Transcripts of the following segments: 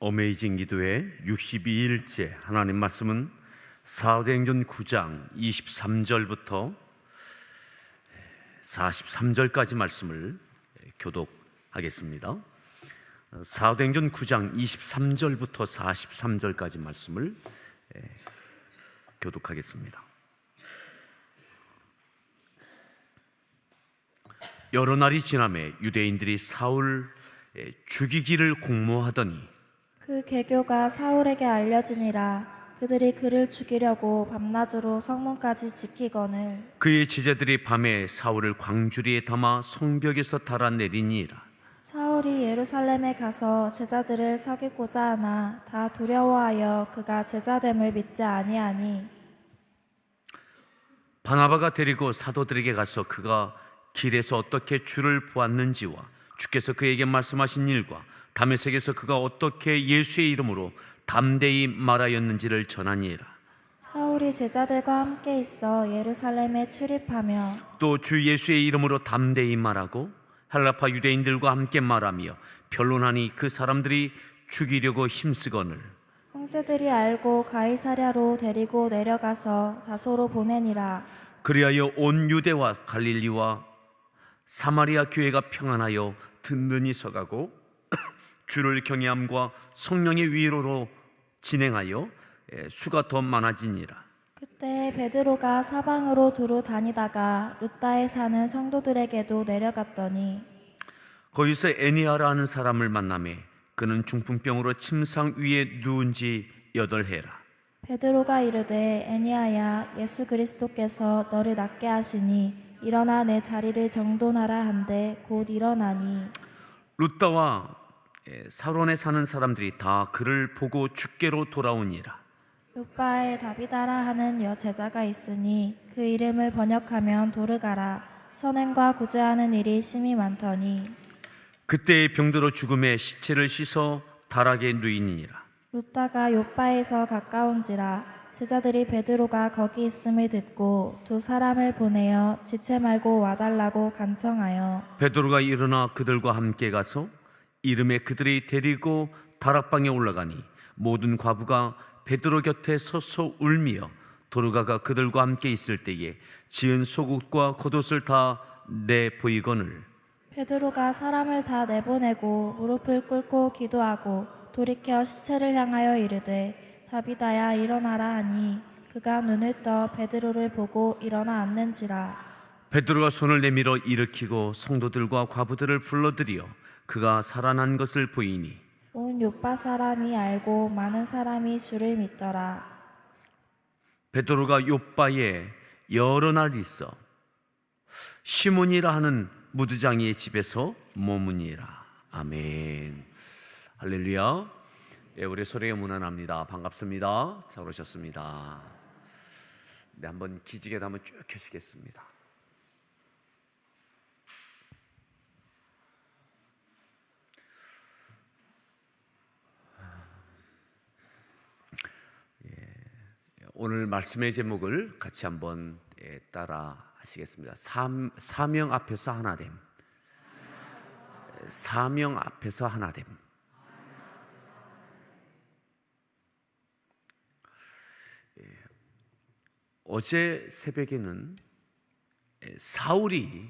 어메이징 기도회 62일째 하나님 말씀은 사도행전 9장 23절부터 43절까지 말씀을 교독하겠습니다. 사도행전 9장 23절부터 43절까지 말씀을 교독하겠습니다. 여러 날이 지나매 유대인들이 사울 죽이기를 공모하더니 그 계교가 사울에게 알려지니라. 그들이 그를 죽이려고 밤낮으로 성문까지 지키거늘 그의 제자들이 밤에 사울을 광주리에 담아 성벽에서 달아내리니라. 사울이 예루살렘에 가서 제자들을 사귀고자 하나 다 두려워하여 그가 제자됨을 믿지 아니하니 바나바가 데리고 사도들에게 가서 그가 길에서 어떻게 주를 보았는지와 주께서 그에게 말씀하신 일과 다메섹에서 그가 어떻게 예수의 이름으로 담대히 말하였는지를 전하니라. 사울이 제자들과 함께 있어 예루살렘에 출입하며 또 주 예수의 이름으로 담대히 말하고 헬라파 유대인들과 함께 말하며 변론하니 그 사람들이 죽이려고 힘쓰거늘 형제들이 알고 가이사랴로 데리고 내려가서 다소로 보내니라. 그리하여 온 유대와 갈릴리와 사마리아 교회가 평안하여 든든히 서가고 주를 경외함과 성령의 위로로 진행하여 수가 더 많아지니라. 그때 베드로가 사방으로 두루 다니다가 룻다에 사는 성도들에게도 내려갔더니 거기서 에니아라 하는 사람을 만나매 그는 중풍병으로 침상 위에 누운 지 8해라. 베드로가 이르되 애니아야 예수 그리스도께서 너를 낫게 하시니 일어나 내 자리를 정돈하라 한데 곧 일어나니 룻다와 사론에 사는 사람들이 다 그를 보고 주께로 돌아오니라. 요바에 다비다라 하는 여제자가 있으니 그 이름을 번역하면 도르가라. 선행과 구제하는 일이 심히 많더니 그때의 병들어 죽음에 시체를 씻어 다락에 누이니라. 룻다가 요바에서 가까운지라. 제자들이 베드로가 거기 있음을 듣고 두 사람을 보내어 지체 말고 와달라고 간청하여 베드로가 일어나 그들과 함께 가서 이름에 그들이 데리고 다락방에 올라가니 모든 과부가 베드로 곁에 서서 울며 도르가가 그들과 함께 있을 때에 지은 속옷과 겉옷을 다 내보이거늘 베드로가 사람을 다 내보내고 무릎을 꿇고 기도하고 돌이켜 시체를 향하여 이르되 다비다야 일어나라 하니 그가 눈을 떠 베드로를 보고 일어나 앉는지라. 베드로가 손을 내밀어 일으키고 성도들과 과부들을 불러들여 그가 살아난 것을 보이니 온 요빠 사람이 알고 많은 사람이 주를 믿더라. 베드로가 요빠에 여러 날 있어 시몬이라 하는 무두장이의 집에서 머무니라. 아멘. 할렐루야. 우리 소리가 무난합니다. 반갑습니다. 잘 오셨습니다. 네, 한번 기지개도 한번 쭉 켜시겠습니다. 오늘 말씀의 제목을 같이 한번 따라 하시겠습니다. 사명 앞에서 하나됨. 사명 앞에서 하나됨. 어제 새벽에는 사울이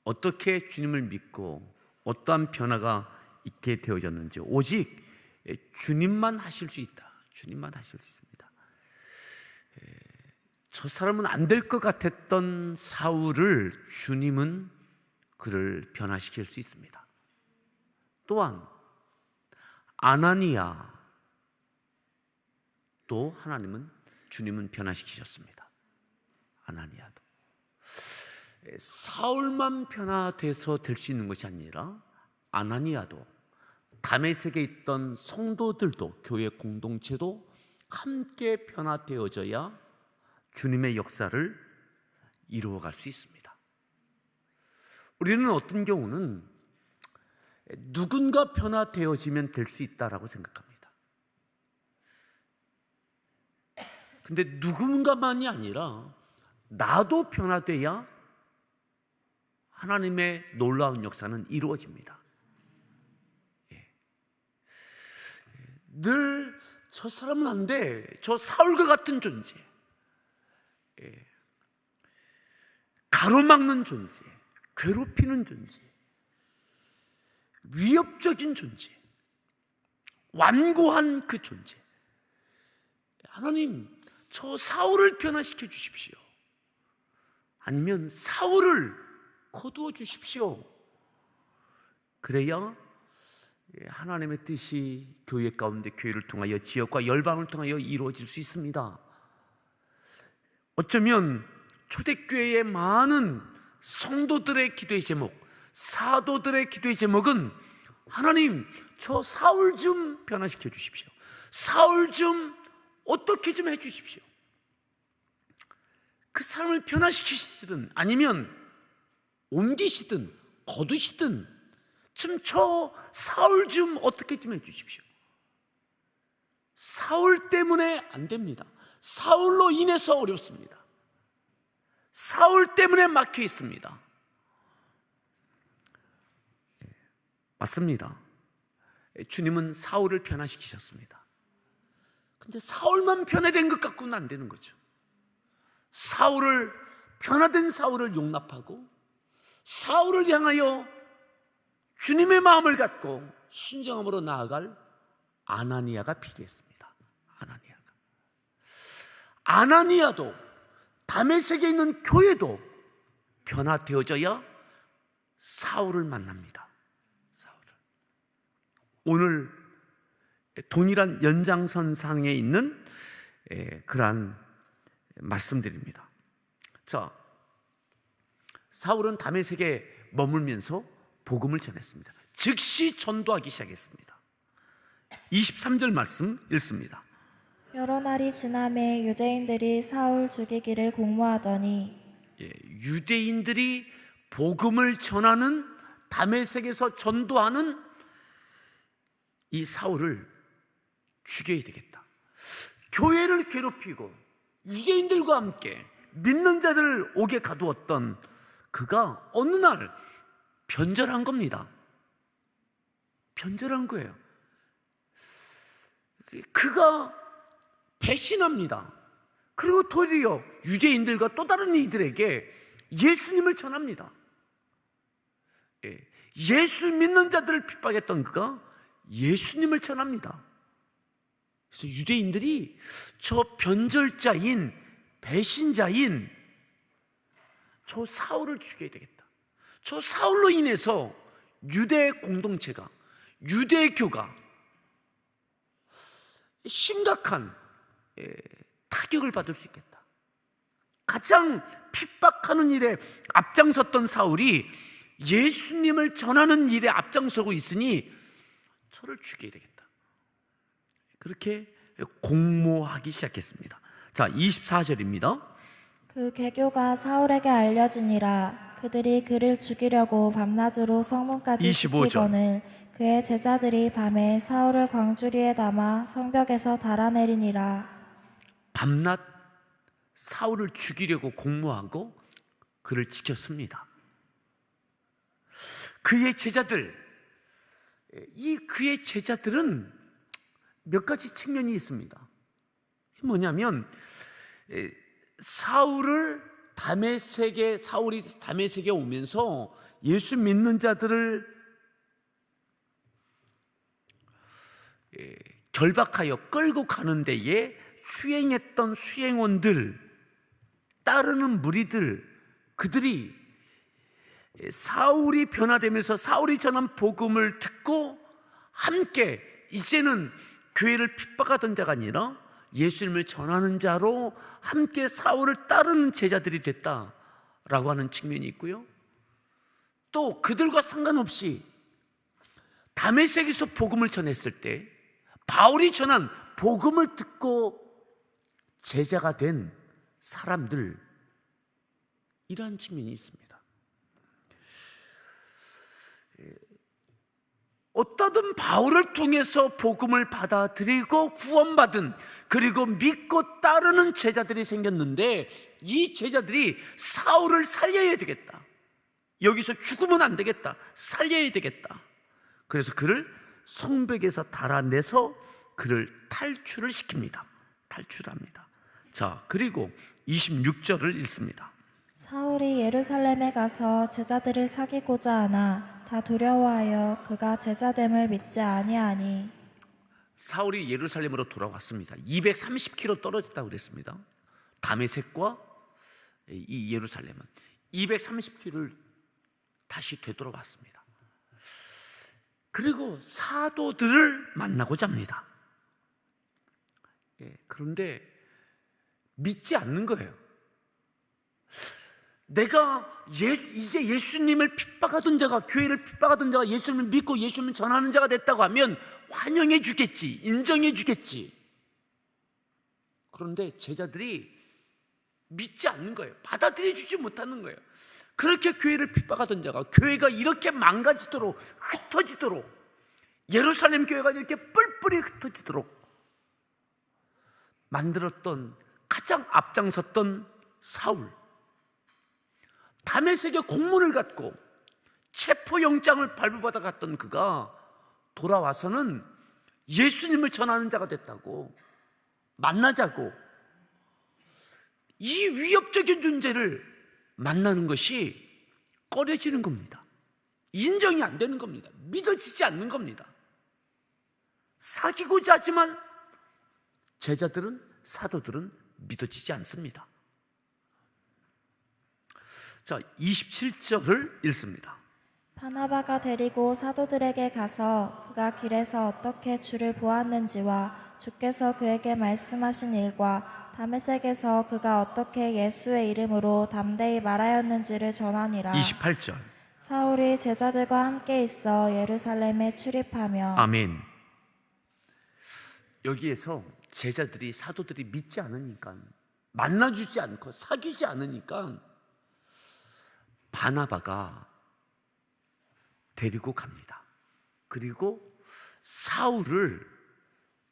어떻게 주님을 믿고 어떠한 변화가 있게 되어졌는지 오직 주님만 하실 수 있다. 주님만 하실 수 있습니다. 저 사람은 안 될 것 같았던 사울을 주님은 그를 변화시킬 수 있습니다. 또한 아나니아 또 주님은 변화시키셨습니다. 아나니아도 사울만 변화돼서 될 수 있는 것이 아니라 아나니아도 다메섹에 있던 성도들도 교회 공동체도 함께 변화되어져야 주님의 역사를 이루어갈 수 있습니다. 우리는 어떤 경우는 누군가 변화되어지면 될 수 있다라고 생각합니다. 근데 누군가만이 아니라 나도 변화돼야 하나님의 놀라운 역사는 이루어집니다. 늘 저 사람은 안 돼, 저 사울과 같은 존재, 가로막는 존재, 괴롭히는 존재, 위협적인 존재, 완고한 그 존재. 하나님, 저 사울을 변화시켜 주십시오. 아니면 사울을 거두어 주십시오. 그래야 하나님의 뜻이 교회 가운데, 교회를 통하여, 지역과 열방을 통하여 이루어질 수 있습니다. 어쩌면 초대교회의 많은 성도들의 기도의 제목, 사도들의 기도의 제목은 하나님, 저 사울 좀 변화시켜 주십시오. 사울 좀 어떻게 좀 해 주십시오. 그 사람을 변화시키시든 아니면 옮기시든 거두시든 좀 저 사울 좀 어떻게 좀 해 주십시오. 사울 때문에 안 됩니다. 사울로 인해서 어렵습니다. 사울 때문에 막혀 있습니다. 맞습니다. 주님은 사울을 변화시키셨습니다. 근데 사울만 변화된 것 갖고는 안 되는 거죠. 변화된 사울을 용납하고 사울을 향하여 주님의 마음을 갖고 순종함으로 나아갈 아나니아가 필요했습니다. 아나니아도 다메섹에 있는 교회도 변화되어져야 사울을 만납니다. 오늘 동일한 연장선상에 있는 그러한 말씀드립니다. 자, 사울은 다메섹에 머물면서 복음을 전했습니다. 즉시 전도하기 시작했습니다. 23절 말씀 읽습니다. 여러 날이 지남에 유대인들이 사울 죽이기를 공모하더니, 유대인들이 복음을 전하는, 다메섹에서 전도하는 이 사울을 죽여야 되겠다. 교회를 괴롭히고 유대인들과 함께 믿는 자들을 옥에 가두었던 그가 어느 날 변절한 겁니다. 변절한 거예요. 그가 배신합니다. 그리고 도리어 유대인들과 또 다른 이들에게 예수님을 전합니다. 예수 믿는 자들을 핍박했던 그가 예수님을 전합니다. 그래서 유대인들이 저 변절자인, 배신자인 저 사울을 죽여야 되겠다. 저 사울로 인해서 유대 공동체가, 유대교가 심각한 타격을 받을 수 있겠다. 가장 핍박하는 일에 앞장섰던 사울이 예수님을 전하는 일에 앞장서고 있으니 저를 죽여야 되겠다. 그렇게 공모하기 시작했습니다. 자, 24절입니다. 그 계교가 사울에게 알려지니라. 그들이 그를 죽이려고 밤낮으로 성문까지 25절. 지키거늘 그의 제자들이 밤에 사울을 광주리에 담아 성벽에서 달아내리니라. 밤낮 사울을 죽이려고 공모하고 그를 지켰습니다. 그의 제자들은 몇 가지 측면이 있습니다. 뭐냐면 사울이 다메섹에 오면서 예수 믿는 자들을 결박하여 끌고 가는 데에 수행했던 수행원들, 따르는 무리들, 그들이 사울이 변화되면서 사울이 전한 복음을 듣고 함께 이제는 교회를 핍박하던 자가 아니라 예수님을 전하는 자로 함께 사울을 따르는 제자들이 됐다라고 하는 측면이 있고요. 또 그들과 상관없이 다메섹에서 복음을 전했을 때 바울이 전한 복음을 듣고 제자가 된 사람들, 이러한 측면이 있습니다. 어떠든 바울을 통해서 복음을 받아들이고 구원받은, 그리고 믿고 따르는 제자들이 생겼는데 이 제자들이 사울을 살려야 되겠다. 여기서 죽으면 안 되겠다. 살려야 되겠다. 그래서 그를 성벽에서 달아내서 그를 탈출을 시킵니다. 탈출합니다. 자, 그리고 26절을 읽습니다. 사울이 예루살렘에 가서 제자들을 사귀고자 하나 다 두려워하여 그가 제자됨을 믿지 아니하니. 사울이 예루살렘으로 돌아왔습니다. 230km 떨어졌다고 그랬습니다. 다메섹과 이 예루살렘은 230km를 다시 되돌아왔습니다. 그리고 사도들을 만나고자 합니다. 그런데 믿지 않는 거예요. 내가 이제 예수님을 핍박하던 자가, 교회를 핍박하던 자가 예수님을 믿고 예수님을 전하는 자가 됐다고 하면 환영해 주겠지, 인정해 주겠지. 그런데 제자들이 믿지 않는 거예요. 받아들여 주지 못하는 거예요. 그렇게 교회를 핍박하던 자가 교회가 이렇게 망가지도록, 흩어지도록, 예루살렘 교회가 이렇게 뿔뿔이 흩어지도록 만들었던, 가장 앞장섰던 사울, 다메섹에 공문을 갖고 체포영장을 발부받아 갔던 그가 돌아와서는 예수님을 전하는 자가 됐다고, 만나자고, 이 위협적인 존재를 만나는 것이 꺼려지는 겁니다. 인정이 안 되는 겁니다. 믿어지지 않는 겁니다. 사귀고자 하지만 제자들은, 사도들은 믿어지지 않습니다. 자, 27절을 읽습니다. 바나바가 데리고 사도들에게 가서 그가 길에서 어떻게 주를 보았는지와 주께서 그에게 말씀하신 일과 다메섹에서 그가 어떻게 예수의 이름으로 담대히 말하였는지를 전하니라. 28절. 사울이 제자들과 함께 있어 예루살렘에 출입하며. 아멘. 여기에서 제자들이, 사도들이 믿지 않으니까, 만나주지 않고 사귀지 않으니까 바나바가 데리고 갑니다. 그리고 사울을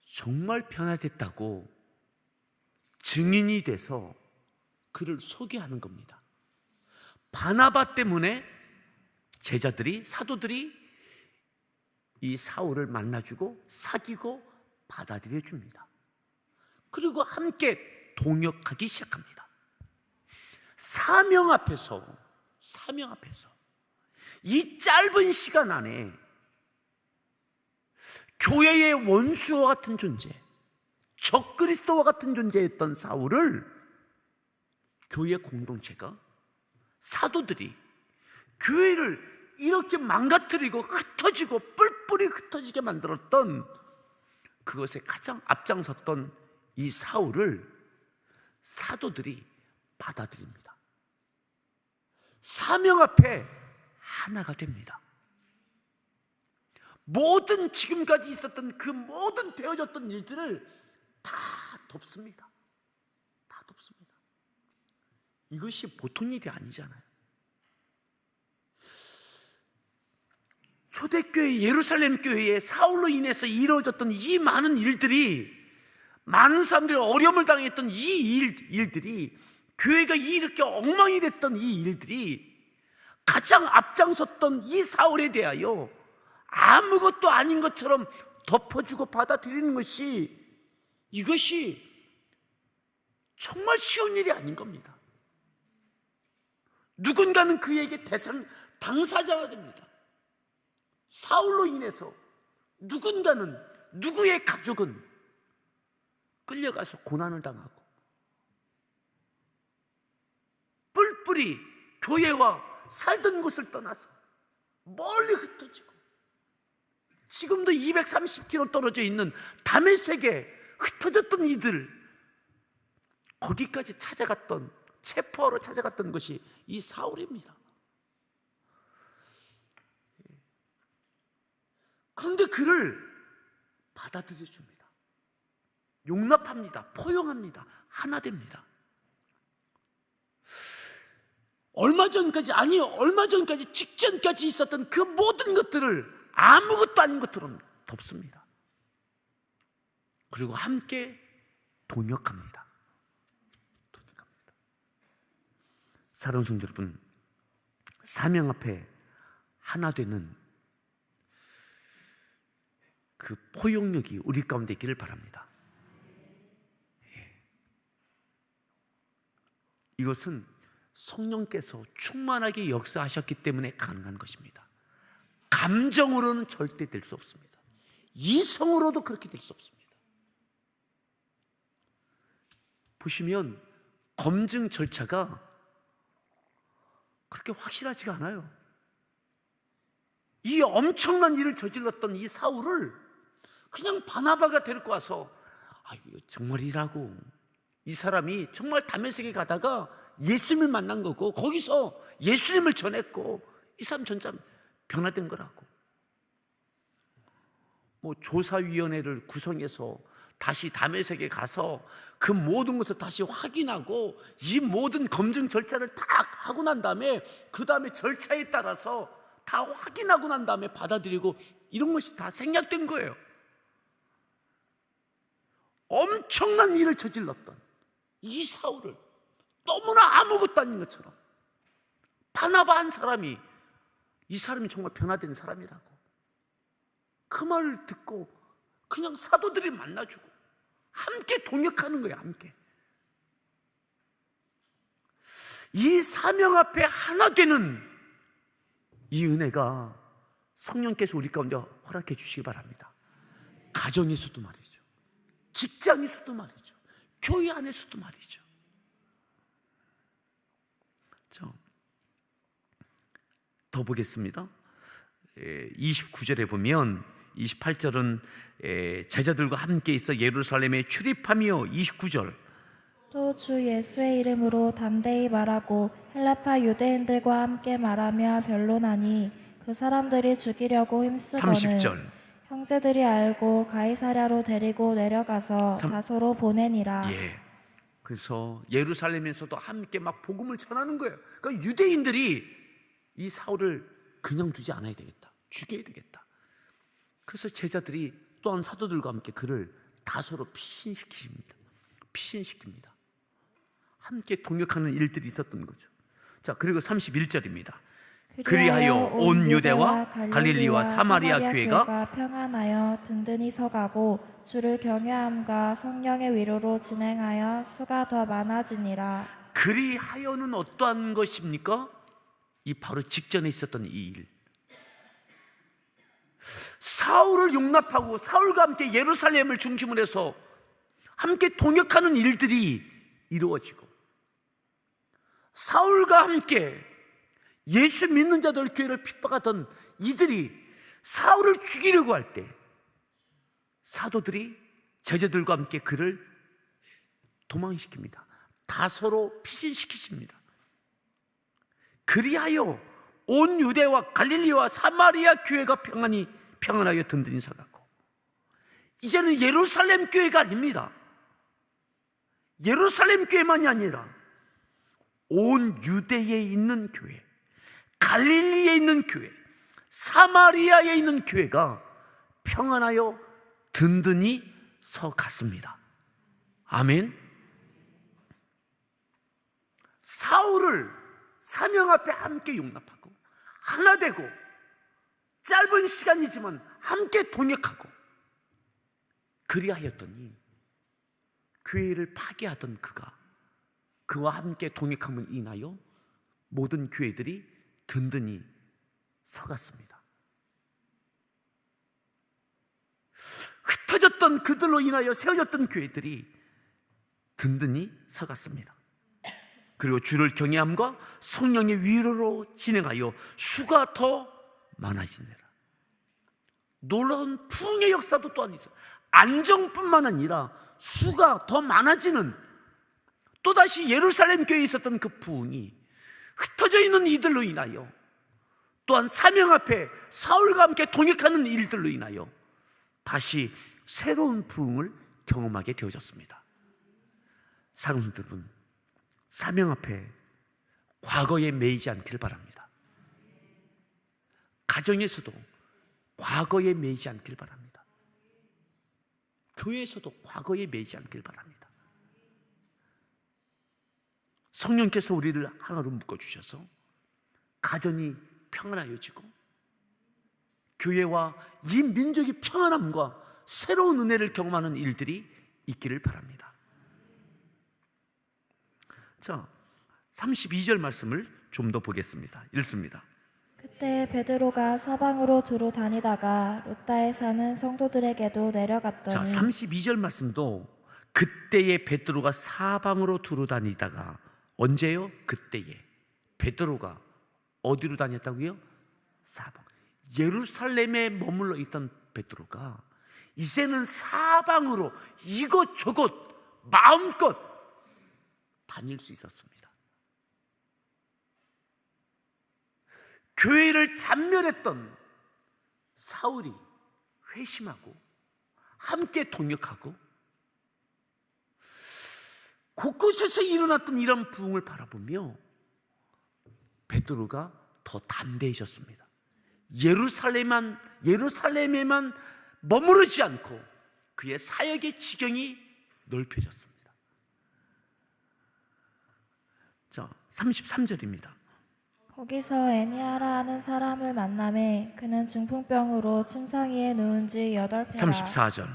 정말 변화됐다고 증인이 돼서 그를 소개하는 겁니다. 바나바 때문에 제자들이, 사도들이 이 사울을 만나주고 사귀고 받아들여 줍니다. 그리고 함께 동역하기 시작합니다. 사명 앞에서 이 짧은 시간 안에 교회의 원수와 같은 존재, 적그리스도와 같은 존재였던 사울을 교회 공동체가, 사도들이 교회를 이렇게 망가뜨리고 흩어지고 뿔뿔이 흩어지게 만들었던, 그것에 가장 앞장섰던 이 사울을 사도들이 받아들입니다. 사명 앞에 하나가 됩니다. 모든 지금까지 있었던 그 모든 되어졌던 일들을 다 덮습니다. 다 덮습니다. 이것이 보통 일이 아니잖아요. 초대교회, 예루살렘 교회에 사울로 인해서 이루어졌던 이 많은 일들이, 많은 사람들이 어려움을 당했던 이 일들이, 교회가 이렇게 엉망이 됐던 이 일들이 가장 앞장섰던 이 사울에 대하여 아무것도 아닌 것처럼 덮어주고 받아들이는 것이, 이것이 정말 쉬운 일이 아닌 겁니다. 누군가는 그에게 당사자가 됩니다. 사울로 인해서 누군가는, 누구의 가족은 끌려가서 고난을 당하고 뿔뿔이 교회와 살던 곳을 떠나서 멀리 흩어지고, 지금도 230km 떨어져 있는 다메섹에 흩어졌던 이들, 거기까지 찾아갔던, 체포하러 찾아갔던 것이 이 사울입니다. 그런데 그를 받아들여 줍니다. 용납합니다. 포용합니다. 하나 됩니다. 얼마 전까지, 직전까지 있었던 그 모든 것들을 아무것도 아닌 것처럼 덮습니다. 그리고 함께 동역합니다. 사랑하는 성도 여러분, 사명 앞에 하나 되는 그 포용력이 우리 가운데 있기를 바랍니다. 이것은 성령께서 충만하게 역사하셨기 때문에 가능한 것입니다. 감정으로는 절대 될 수 없습니다. 이성으로도 그렇게 될 수 없습니다. 보시면 검증 절차가 그렇게 확실하지가 않아요. 이 엄청난 일을 저질렀던 이 사울을 그냥 바나바가 데리고 와서 이거 정말이라고, 이 사람이 정말 다메섹에 가다가 예수님을 만난 거고 거기서 예수님을 전했고 이 사람 전자 변화된 거라고, 조사위원회를 구성해서 다시 다메섹에 가서 그 모든 것을 다시 확인하고 이 모든 검증 절차를 다 하고 난 다음에 그 다음에 절차에 따라서 다 확인하고 난 다음에 받아들이고, 이런 것이 다 생략된 거예요. 엄청난 일을 저질렀던 이 사울을 너무나 아무것도 아닌 것처럼 바나바 한 사람이, 이 사람이 정말 변화된 사람이라고 그 말을 듣고 그냥 사도들이 만나주고 함께 동역하는 거예요. 함께 이 사명 앞에 하나 되는 이 은혜가 성령께서 우리 가운데 허락해 주시기 바랍니다. 가정에서도 말이죠, 직장에서도 말이죠, 교회 안에서도 말이죠. 더 보겠습니다. 29절에 보면, 28절은 제자들과 함께 있어 예루살렘에 출입하며, 29절 또 주 예수의 이름으로 담대히 말하고 헬라파 유대인들과 함께 말하며 변론하니 그 사람들이 죽이려고 힘쓰거늘 30절 형제들이 알고 가이사랴로 데리고 내려가서 다소로 보내니라. 그래서 예루살렘에서도 함께 막 복음을 전하는 거예요. 그러니까 유대인들이 이 사울을 그냥 두지 않아야 되겠다, 죽여야 되겠다. 그래서 제자들이 또한 사도들과 함께 그를 다소로 피신시킵니다. 함께 동역하는 일들이 있었던 거죠. 자, 그리고 31절입니다. 그리하여 온 유대와 갈릴리와 사마리아 교회가 평안하여 든든히 서가고 주를 경외함과 성령의 위로로 진행하여 수가 더 많아지니라. 그리하여는 어떠한 것입니까? 이 바로 직전에 있었던 이 일, 사울을 용납하고 사울과 함께 예루살렘을 중심으로 해서 함께 동역하는 일들이 이루어지고, 사울과 함께 예수 믿는 자들 교회를 핍박하던 이들이 사울을 죽이려고 할 때 사도들이 제자들과 함께 그를 도망시킵니다. 다소로 피신시키십니다. 그리하여 온 유대와 갈릴리와 사마리아 교회가 평안하여 든든히 서가고, 이제는 예루살렘 교회가 아닙니다. 예루살렘 교회만이 아니라 온 유대에 있는 교회, 갈릴리에 있는 교회, 사마리아에 있는 교회가 평안하여 든든히 서갔습니다. 아멘. 사울을 사명 앞에 함께 용납하고 하나 되고 짧은 시간이지만 함께 동역하고 그리하였더니 교회를 파괴하던 그와 함께 동역함을 인하여 모든 교회들이 든든히 서갔습니다. 흩어졌던 그들로 인하여 세워졌던 교회들이 든든히 서갔습니다. 그리고 주를 경외함과 성령의 위로로 진행하여 수가 더 많아지니라. 놀라운 부흥의 역사도 또한 있어요. 안정뿐만 아니라 수가 더 많아지는, 또다시 예루살렘 교회에 있었던 그 부흥이 흩어져 있는 이들로 인하여, 또한 사명 앞에 사울과 함께 동역하는 일들로 인하여 다시 새로운 부흥을 경험하게 되어졌습니다. 사람들은 사명 앞에 과거에 매이지 않기를 바랍니다. 가정에서도 과거에 매이지 않기를 바랍니다. 교회에서도 과거에 매이지 않기를 바랍니다. 성령께서 우리를 하나로 묶어주셔서 가정이 평안하여지고 교회와 이 민족의 평안함과 새로운 은혜를 경험하는 일들이 있기를 바랍니다. 자, 32절 말씀을 좀 더 보겠습니다. 읽습니다. 그때 베드로가 사방으로 두루 다니다가 루다에 사는 성도들에게도 자, 내려갔더니 32절 말씀도 그때에 베드로가 사방으로 두루 다니다가, 언제요? 그때에 베드로가 어디로 다녔다고요? 사방. 예루살렘에 머물러 있던 베드로가 이제는 사방으로 이곳저곳 마음껏 다닐 수 있었습니다. 교회를 잔멸했던 사울이 회심하고 함께 동역하고 곳곳에서 일어났던 이런 부흥을 바라보며 베드로가 더 담대해졌습니다. 예루살렘에만 머무르지 않고 그의 사역의 지경이 넓혀졌습니다. 자, 33절입니다. 거기서 애니아라 하는 사람을 만나매 그는 중풍병으로 침상 위에 누운 지 8회라 34절.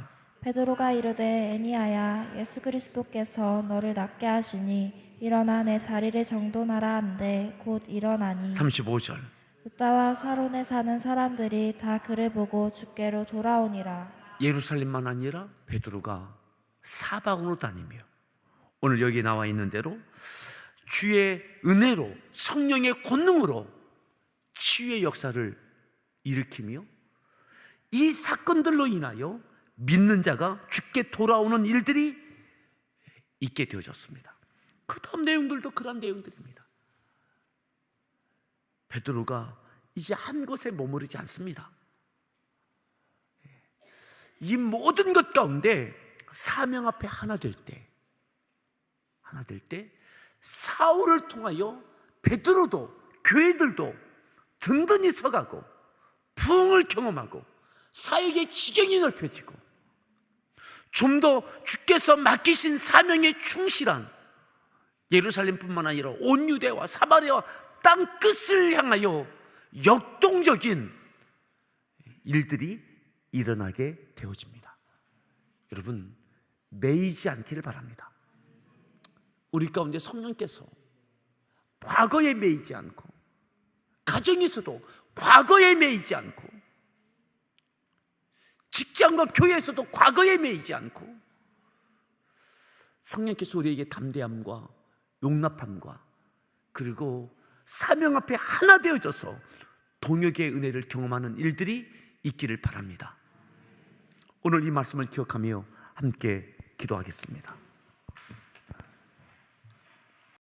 베드로가 이르되 애니아야 예수 그리스도께서 너를 낫게 하시니 일어나 내 자리를 정돈하라 한데 곧 일어나니 35절. 루다와 사론에 사는 사람들이 다 그를 보고 주께로 돌아오니라. 예루살렘만 아니라 베드로가 사방으로 다니며 오늘 여기 나와 있는 대로 주의 은혜로 성령의 권능으로 치유의 역사를 일으키며 이 사건들로 인하여 믿는 자가 주께 돌아오는 일들이 있게 되어졌습니다. 그 다음 내용들도 그런 내용들입니다. 베드로가 이제 한 곳에 머무르지 않습니다. 이 모든 것 가운데 사명 앞에 하나 될 때 사울을 통하여 베드로도 교회들도 든든히 서가고 부흥을 경험하고 사역의 지경이 넓혀지고 좀 더 주께서 맡기신 사명에 충실한 예루살렘뿐만 아니라 온 유대와 사마리아와 땅 끝을 향하여 역동적인 일들이 일어나게 되어집니다. 여러분, 매이지 않기를 바랍니다. 우리 가운데 성령께서 과거에 매이지 않고 가정에서도 과거에 매이지 않고 직장과 교회에서도 과거에 매이지 않고 성령께서 우리에게 담대함과 용납함과 그리고 사명 앞에 하나 되어져서 동역의 은혜를 경험하는 일들이 있기를 바랍니다. 오늘 이 말씀을 기억하며 함께 기도하겠습니다.